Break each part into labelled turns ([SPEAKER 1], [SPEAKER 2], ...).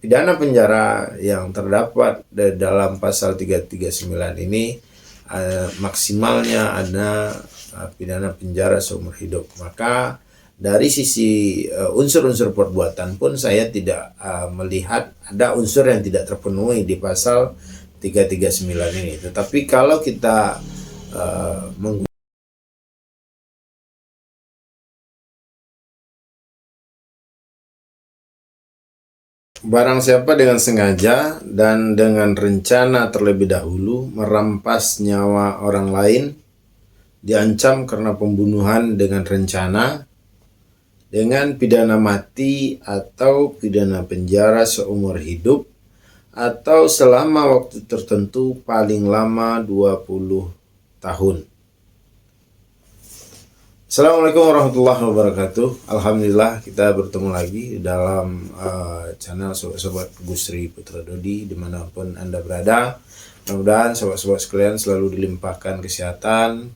[SPEAKER 1] pidana penjara yang terdapat dalam pasal 339 ini maksimalnya ada pidana penjara seumur hidup. Maka dari sisi unsur-unsur perbuatan pun saya tidak melihat ada unsur yang tidak terpenuhi di pasal 339 ini. Tetapi kalau kita barang siapa dengan sengaja dan dengan rencana terlebih dahulu merampas nyawa orang lain, diancam karena pembunuhan dengan rencana, dengan pidana mati atau pidana penjara seumur hidup, atau selama waktu tertentu paling lama 20 tahun. Assalamualaikum warahmatullahi wabarakatuh. Alhamdulillah kita bertemu lagi dalam channel sobat-sobat Gusri Putra Dodi dimanapun Anda berada. Mudah-mudahan sobat-sobat sekalian selalu dilimpahkan kesehatan,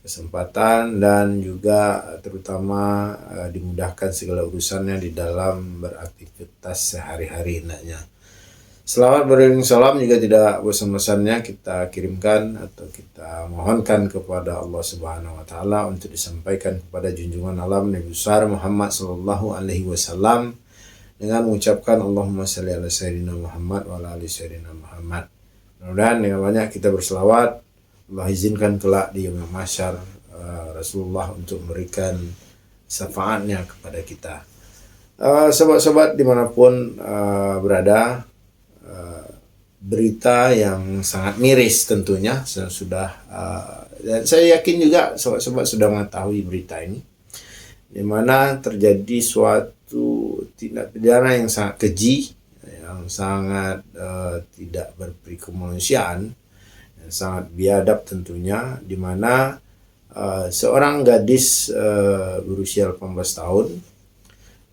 [SPEAKER 1] kesempatan, dan juga terutama dimudahkan segala urusannya di dalam beraktivitas sehari-hari hendaknya. Selamat beriring salam juga tidak bosan-bosannya kita kirimkan atau kita mohonkan kepada Allah Subhanahu wa taala untuk disampaikan kepada junjungan alam Nabi besar Muhammad sallallahu alaihi wasallam dengan mengucapkan Allahumma shalli ala sayyidina Muhammad wa ala ali sayyidina Muhammad. Mudah-mudahan dengan banyak kita berselawat, Allah izinkan kelak di yaumul mahsyar Rasulullah untuk memberikan syafaatnya kepada kita. Sobat-sobat dimanapun berada, berita yang sangat miris tentunya sudah dan saya yakin juga sobat-sobat sudah mengetahui berita ini, di mana terjadi suatu tindak pidana yang sangat keji, yang sangat tidak berperi kemanusiaan, yang sangat biadab tentunya, di mana seorang gadis berusia 18 tahun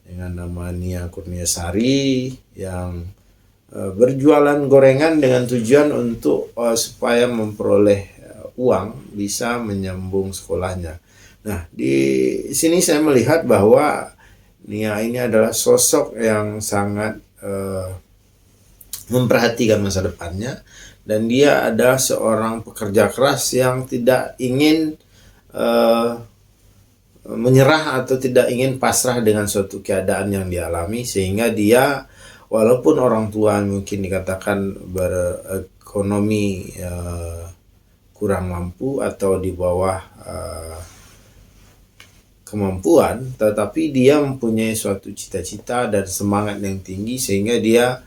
[SPEAKER 1] dengan nama Nia Kurniasari yang berjualan gorengan dengan tujuan untuk supaya memperoleh uang bisa menyambung sekolahnya. Nah, di sini saya melihat bahwa Nia ini adalah sosok yang sangat memperhatikan masa depannya, dan dia adalah seorang pekerja keras yang tidak ingin menyerah atau tidak ingin pasrah dengan suatu keadaan yang dialami, sehingga dia walaupun orang tua mungkin dikatakan berekonomi kurang mampu atau di bawah kemampuan, tetapi dia mempunyai suatu cita-cita dan semangat yang tinggi sehingga dia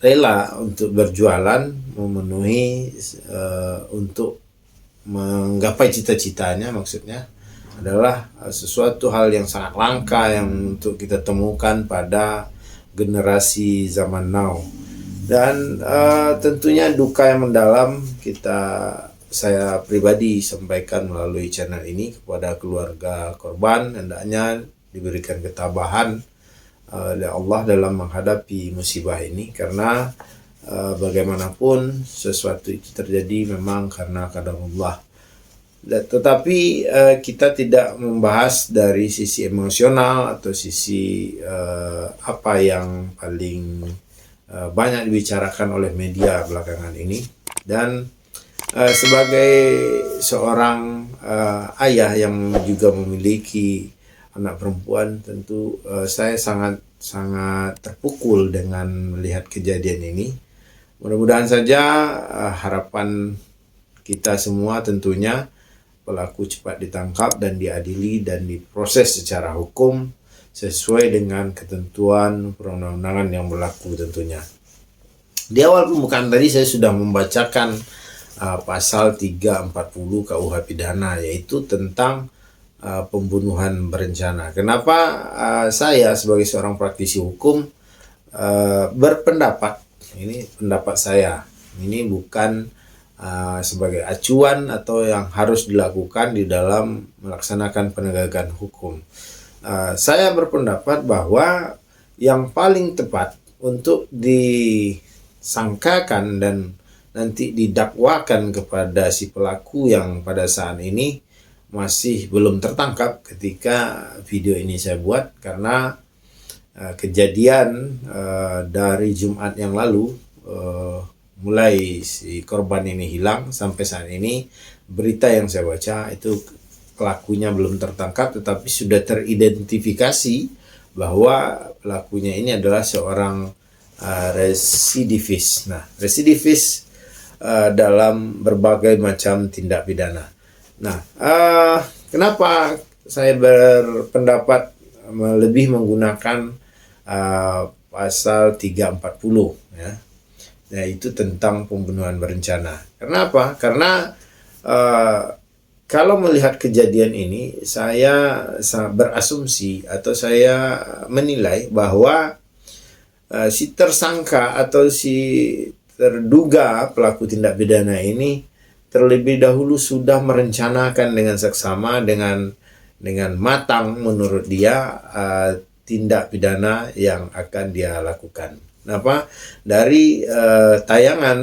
[SPEAKER 1] rela untuk berjualan, memenuhi untuk menggapai cita-citanya. Maksudnya adalah sesuatu hal yang sangat langka yang untuk kita temukan pada generasi zaman now, dan tentunya duka yang mendalam saya pribadi sampaikan melalui channel ini kepada keluarga korban. Hendaknya diberikan ketabahan oleh Allah dalam menghadapi musibah ini, karena bagaimanapun sesuatu itu terjadi memang karena qadarullah. Tetapi kita tidak membahas dari sisi emosional atau sisi apa yang paling banyak dibicarakan oleh media belakangan ini. Dan sebagai seorang ayah yang juga memiliki anak perempuan, tentu saya sangat terpukul dengan melihat kejadian ini. Mudah-mudahan saja harapan kita semua tentunya pelaku cepat ditangkap dan diadili dan diproses secara hukum sesuai dengan ketentuan perundang-undangan yang berlaku tentunya. Di awal pembukaan tadi saya sudah membacakan pasal 340 KUH Pidana, yaitu tentang pembunuhan berencana. Kenapa saya sebagai seorang praktisi hukum berpendapat, ini pendapat saya, ini bukan sebagai acuan atau yang harus dilakukan di dalam melaksanakan penegakan hukum. Saya berpendapat bahwa yang paling tepat untuk disangkakan dan nanti didakwakan kepada si pelaku yang pada saat ini masih belum tertangkap ketika video ini saya buat, karena kejadian dari Jumat yang lalu, mulai si korban ini hilang sampai saat ini, berita yang saya baca itu pelakunya belum tertangkap, tetapi sudah teridentifikasi bahwa pelakunya ini adalah seorang residivis. Nah, residivis dalam berbagai macam tindak pidana. Nah, kenapa saya berpendapat lebih menggunakan pasal 340 ya, yaitu tentang pembunuhan berencana. Kenapa? Karena kalau melihat kejadian ini, saya berasumsi atau saya menilai bahwa si tersangka atau si terduga pelaku tindak pidana ini terlebih dahulu sudah merencanakan dengan seksama, dengan matang menurut dia tindak pidana yang akan dia lakukan. Kenapa? Dari tayangan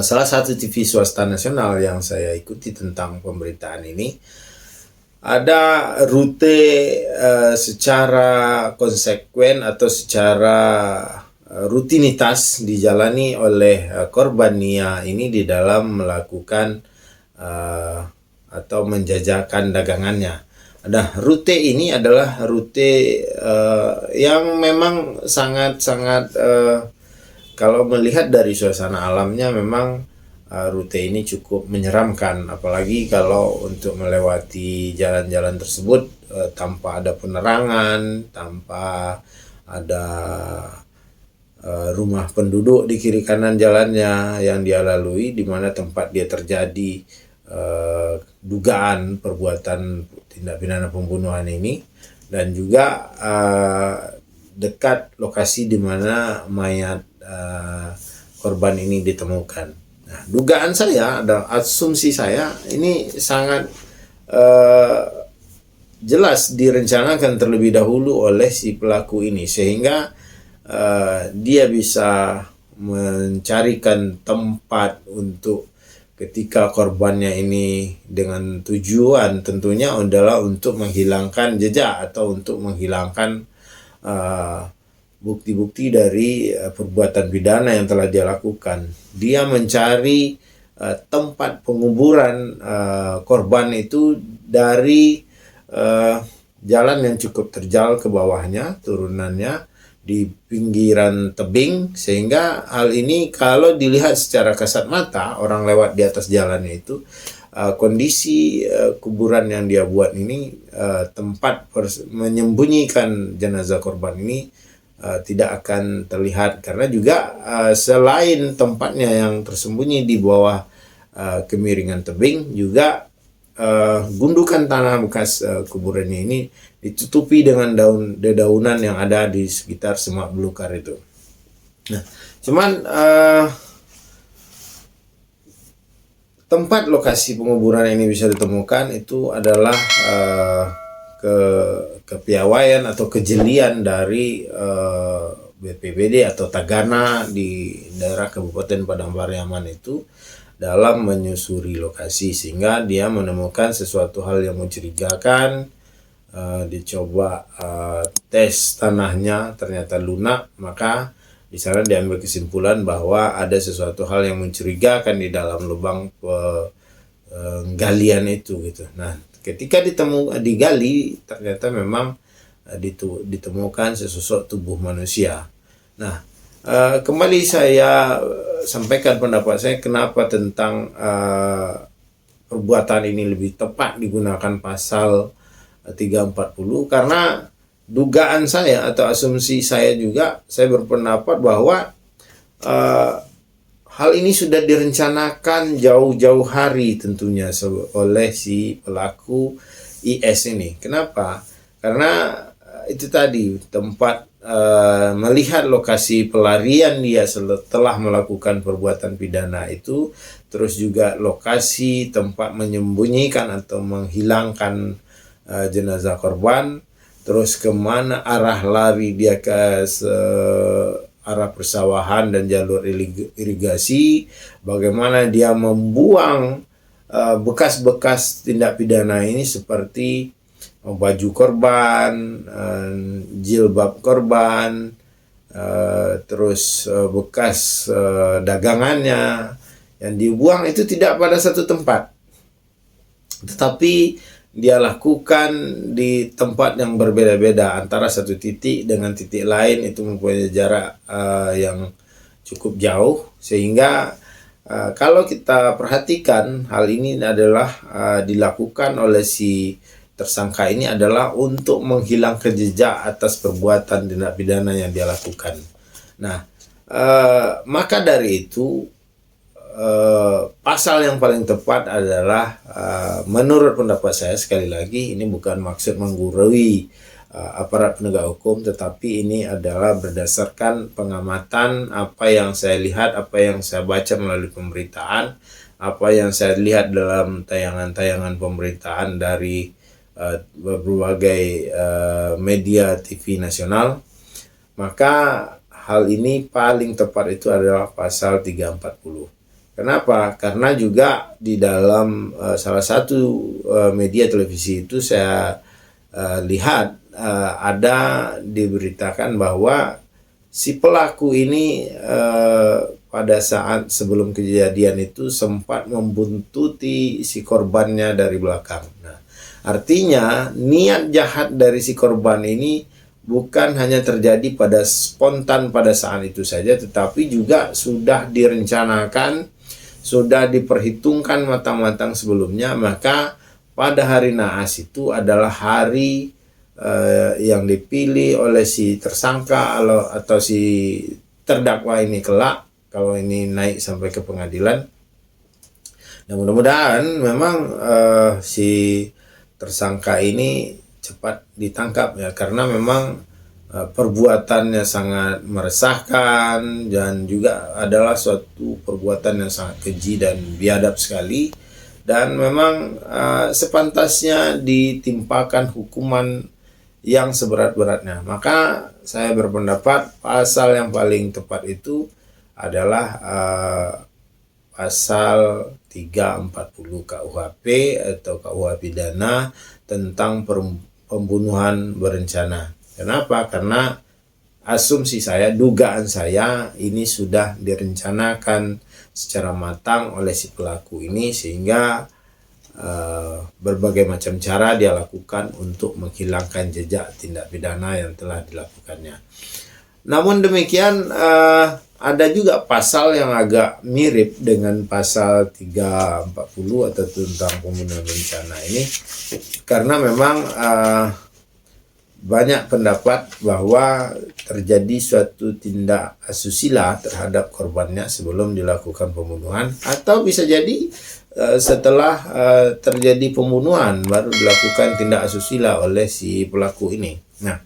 [SPEAKER 1] salah satu TV swasta nasional yang saya ikuti tentang pemberitaan ini, ada rute secara konsekuen atau secara rutinitas dijalani oleh korban Nia ini di dalam melakukan atau menjajakan dagangannya. Nah, rute ini adalah rute yang memang sangat-sangat kalau melihat dari suasana alamnya memang rute ini cukup menyeramkan, apalagi kalau untuk melewati jalan-jalan tersebut tanpa ada penerangan, tanpa ada rumah penduduk di kiri kanan jalannya yang dia lalui, di mana tempat dia terjadi dugaan perbuatan tindak pidana pembunuhan ini, dan juga dekat lokasi di mana mayat korban ini ditemukan. Nah, dugaan saya dan asumsi saya ini sangat jelas direncanakan terlebih dahulu oleh si pelaku ini, sehingga dia bisa mencarikan tempat untuk ketika korbannya ini, dengan tujuan tentunya adalah untuk menghilangkan jejak atau untuk menghilangkan bukti-bukti dari perbuatan pidana yang telah dia lakukan. Dia mencari tempat penguburan korban itu dari jalan yang cukup terjal ke bawahnya, turunannya di pinggiran tebing, sehingga hal ini kalau dilihat secara kasat mata orang lewat di atas jalannya itu, kondisi kuburan yang dia buat ini, tempat menyembunyikan jenazah korban ini tidak akan terlihat, karena juga selain tempatnya yang tersembunyi di bawah kemiringan tebing, juga gundukan tanah bekas kuburannya ini ditutupi dengan dedaunan yang ada di sekitar semak belukar itu. Nah, cuman tempat lokasi penguburan ini bisa ditemukan itu adalah kepiawaian atau kejelian dari BPBD atau Tagana di daerah Kabupaten Padang Pariaman itu dalam menyusuri lokasi, sehingga dia menemukan sesuatu hal yang mencurigakan. Dicoba tes tanahnya, ternyata lunak, maka di sana diambil kesimpulan bahwa ada sesuatu hal yang mencurigakan di dalam lubang galian itu gitu. Nah, ketika digali ternyata memang ditemukan sesosok tubuh manusia. Nah, kembali saya sampaikan pendapat saya kenapa tentang perbuatan ini lebih tepat digunakan pasal 340, karena dugaan saya atau asumsi saya juga, saya berpendapat bahwa hal ini sudah direncanakan jauh-jauh hari tentunya oleh si pelaku IS ini. Kenapa? Karena itu tadi, tempat melihat lokasi pelarian dia setelah melakukan perbuatan pidana itu, terus juga lokasi tempat menyembunyikan atau menghilangkan jenazah korban, terus kemana arah lari dia ke arah persawahan dan jalur irigasi, bagaimana dia membuang bekas-bekas tindak pidana ini seperti baju korban, jilbab korban, terus bekas dagangannya yang dibuang itu tidak pada satu tempat, tetapi dia lakukan di tempat yang berbeda-beda, antara satu titik dengan titik lain itu mempunyai jarak yang cukup jauh, sehingga kalau kita perhatikan hal ini adalah dilakukan oleh si tersangka ini adalah untuk menghilangkan jejak atas perbuatan tindak pidana yang dia lakukan. Nah, maka dari itu pasal yang paling tepat adalah menurut pendapat saya, sekali lagi ini bukan maksud menggurui aparat penegak hukum, tetapi ini adalah berdasarkan pengamatan apa yang saya lihat, apa yang saya baca melalui pemberitaan, apa yang saya lihat dalam tayangan-tayangan pemberitaan dari berbagai media TV nasional. Maka hal ini paling tepat itu adalah pasal 340. Kenapa? Karena juga di dalam salah satu media televisi itu saya lihat ada diberitakan bahwa si pelaku ini pada saat sebelum kejadian itu sempat membuntuti si korbannya dari belakang. Nah, artinya niat jahat dari si korban ini bukan hanya terjadi pada spontan pada saat itu saja, tetapi juga sudah direncanakan, sudah diperhitungkan matang-matang sebelumnya. Maka pada hari naas itu adalah hari yang dipilih oleh si tersangka atau si terdakwa ini kelak, kalau ini naik sampai ke pengadilan. Dan mudah-mudahan memang si tersangka ini cepat ditangkap ya, karena memang perbuatannya sangat meresahkan dan juga adalah suatu perbuatan yang sangat keji dan biadab sekali, dan memang sepantasnya ditimpakan hukuman yang seberat-beratnya. Maka saya berpendapat pasal yang paling tepat itu adalah pasal 340 KUHP atau KUH pidana tentang pembunuhan berencana. Kenapa? Karena asumsi saya, dugaan saya, ini sudah direncanakan secara matang oleh si pelaku ini, sehingga berbagai macam cara dia lakukan untuk menghilangkan jejak tindak pidana yang telah dilakukannya. Namun demikian, ada juga pasal yang agak mirip dengan pasal 340 atau tentang pembunuhan berencana ini, karena memang banyak pendapat bahwa terjadi suatu tindak asusila terhadap korbannya sebelum dilakukan pembunuhan, atau bisa jadi setelah terjadi pembunuhan baru dilakukan tindak asusila oleh si pelaku ini. Nah,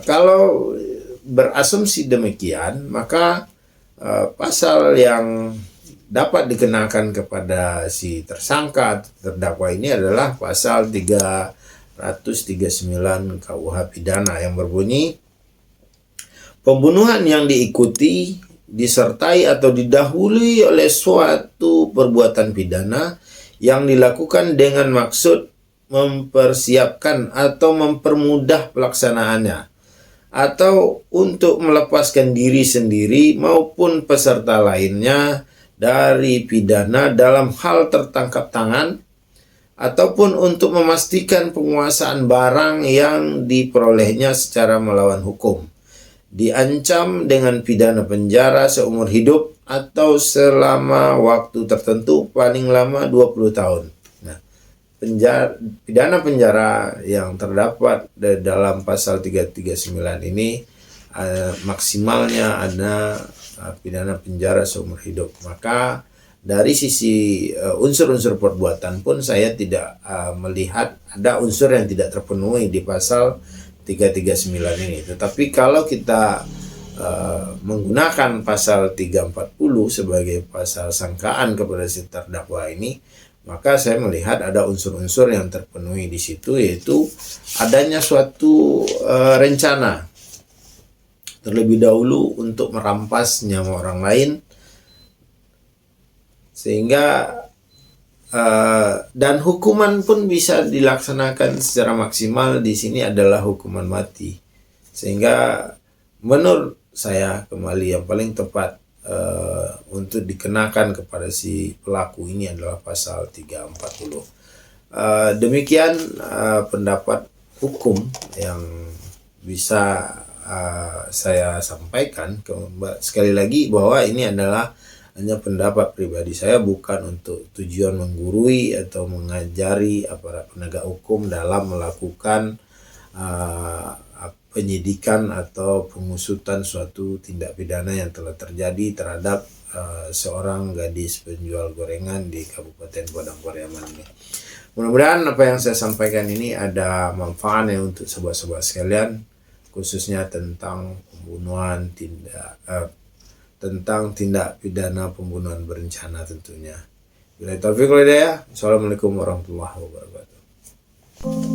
[SPEAKER 1] kalau berasumsi demikian, maka pasal yang dapat dikenakan kepada si tersangka terdakwa ini adalah pasal 339 KUH pidana yang berbunyi, pembunuhan yang diikuti, disertai atau didahului oleh suatu perbuatan pidana yang dilakukan dengan maksud mempersiapkan atau mempermudah pelaksanaannya, atau untuk melepaskan diri sendiri maupun peserta lainnya dari pidana dalam hal tertangkap tangan, ataupun untuk memastikan penguasaan barang yang diperolehnya secara melawan hukum, diancam dengan pidana penjara seumur hidup atau selama waktu tertentu paling lama 20 tahun. Nah, pidana penjara yang terdapat dalam pasal 339 ini maksimalnya ada pidana penjara seumur hidup. Maka dari sisi unsur-unsur perbuatan pun saya tidak melihat ada unsur yang tidak terpenuhi di pasal 339 ini. Tetapi kalau kita menggunakan pasal 340 sebagai pasal sangkaan kepada si terdakwa ini, maka saya melihat ada unsur-unsur yang terpenuhi di situ, yaitu adanya suatu rencana terlebih dahulu untuk merampas nyawa orang lain, sehingga dan hukuman pun bisa dilaksanakan secara maksimal di sini adalah hukuman mati. Sehingga menurut saya kembali yang paling tepat untuk dikenakan kepada si pelaku ini adalah pasal 340. Demikian pendapat hukum yang bisa saya sampaikan. Sekali lagi bahwa ini adalah hanya pendapat pribadi saya, bukan untuk tujuan menggurui atau mengajari aparat penegak hukum dalam melakukan penyidikan atau pengusutan suatu tindak pidana yang telah terjadi terhadap seorang gadis penjual gorengan di Kabupaten Padang Pariaman ini. Mudah-mudahan apa yang saya sampaikan ini ada manfaatnya untuk sobat-sobat sekalian, khususnya tentang pembunuhan, tentang tindak pidana pembunuhan berencana tentunya. Bila taufiq wal hidayah. Assalamualaikum warahmatullahi wabarakatuh.